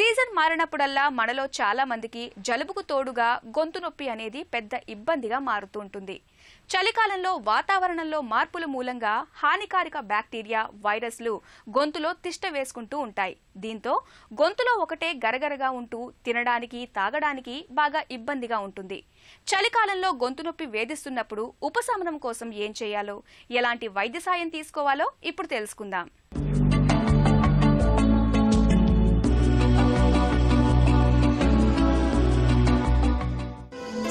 Season మారినప్పుడల్లా మనలో చాలా మందికి జలుబుకు తోడుగా గొంతు నొప్పి అనేది పెద్ద ఇబ్బందిగా మారుతుంటుంది. చలికాలంలో వాతావరణంలో మార్పుల మూలంగా హానికారక బ్యాక్టీరియా, వైరస్లు గొంతులో తిష్ట వేసుకుంటూ ఉంటాయి. దీంతో గొంతులో ఒకటే గరగరగా ఉంటూ తినడానికి, తాగడానికి బాగా ఇబ్బందిగా ఉంటుంది. చలికాలంలో గొంతు నొప్పి వేధిస్తున్నప్పుడు ఉపశమనం కోసం ఏం చేయాలో, ఎలాంటి వైద్య సాయం తీసుకోవాలో ఇప్పుడు తెలుసుకుందాం.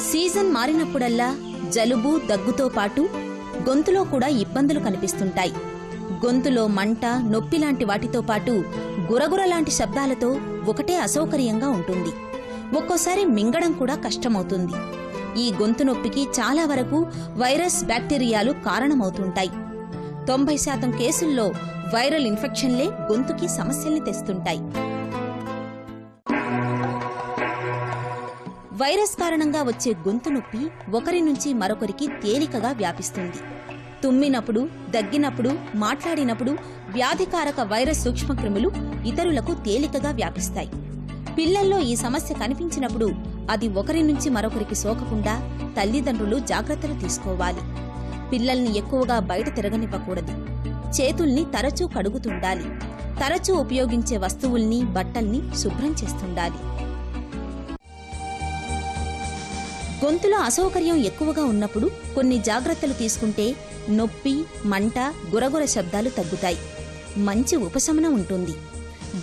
సీజన్ మారినప్పుడల్లా జలుబు, దగ్గుతో పాటు గొంతులో కూడా ఇబ్బందులు కనిపిస్తుంటాయి. గొంతులో మంట, నొప్పి లాంటి వాటితో పాటు గురగుర లాంటి శబ్దాలతో ఒకటే అసౌకర్యంగా ఉంటుంది. ఒక్కోసారి మింగడం కూడా కష్టమవుతుంది. ఈ గొంతు నొప్పికి చాలా వరకు వైరస్, బ్యాక్టీరియాలు కారణమవుతుంటాయి. 90% కేసుల్లో వైరల్ ఇన్ఫెక్షన్లే గొంతుకి సమస్యల్ని తెస్తుంటాయి. వైరస్ కారణంగా వచ్చే గొంతు నొప్పి ఒకరి నుంచి మరొకరికి తేలికగా వ్యాపిస్తుంది. తుమ్మినప్పుడు, దగ్గినప్పుడు, మాట్లాడినప్పుడు వ్యాధికారక వైరస్ సూక్ష్మక్రిములు ఇతరులకు తేలికగా వ్యాపిస్తాయి. పిల్లల్లో ఈ సమస్య కనిపించినప్పుడు అది ఒకరి నుంచి మరొకరికి సోకకుండా తల్లిదండ్రులు జాగ్రత్తలు తీసుకోవాలి. పిల్లల్ని ఎక్కువగా బయట తిరగనివ్వకూడదు. చేతుల్ని తరచూ కడుగుతుండాలి. తరచూ ఉపయోగించే వస్తువుల్ని, బట్టల్ని శుభ్రం చేస్తుండాలి. గొంతులో అసౌకర్యం ఎక్కువగా ఉన్నప్పుడు కొన్ని జాగ్రత్తలు తీసుకుంటే నొప్పి, మంట, గురగుర శబ్దాలు తగ్గుతాయి. మంచి ఉపశమనం ఉంటుంది.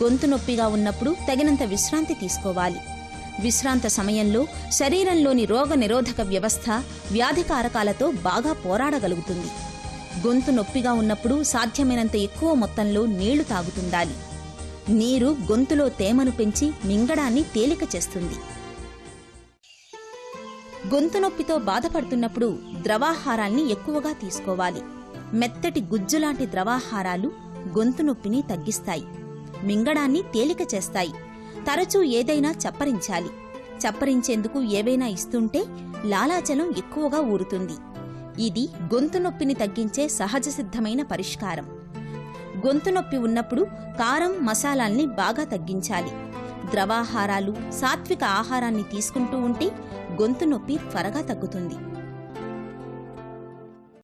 గొంతు నొప్పిగా ఉన్నప్పుడు తగినంత విశ్రాంతి తీసుకోవాలి. విశ్రాంత సమయంలో శరీరంలోని రోగ నిరోధక వ్యవస్థ వ్యాధికారకాలతో బాగా పోరాడగలుగుతుంది. గొంతు నొప్పిగా ఉన్నప్పుడు సాధ్యమైనంత ఎక్కువ మొత్తంలో నీళ్లు తాగుతుండాలి. నీరు గొంతులో తేమను పెంచి మింగడాన్ని తేలిక చేస్తుంది. గొంతు నొప్పితో బాధపడుతున్నప్పుడు ద్రవాహారాల్ని ఎక్కువగా తీసుకోవాలి. మెత్తటి గుజ్జులాంటి ద్రవాహారాలు గొంతు నొప్పిని తగ్గిస్తాయి. మింగడాన్ని తేలిక చేస్తాయి. తరచూ ఏదైనా చప్పరించాలి. చప్పరించేందుకు ఏవైనా ఇస్తుంటే లాలాజలం ఎక్కువగా ఊరుతుంది. ఇది గొంతు నొప్పిని తగ్గించే సహజసిద్ధమైన పరిష్కారం. గొంతు నొప్పి ఉన్నప్పుడు కారం, మసాలాల్ని బాగా తగ్గించాలి. ద్రవాహారాలు, సాత్విక ఆహారాన్ని తీసుకుంటూ ఉంటే గొంతు నొప్పి త్వరగా తగ్గుతుంది.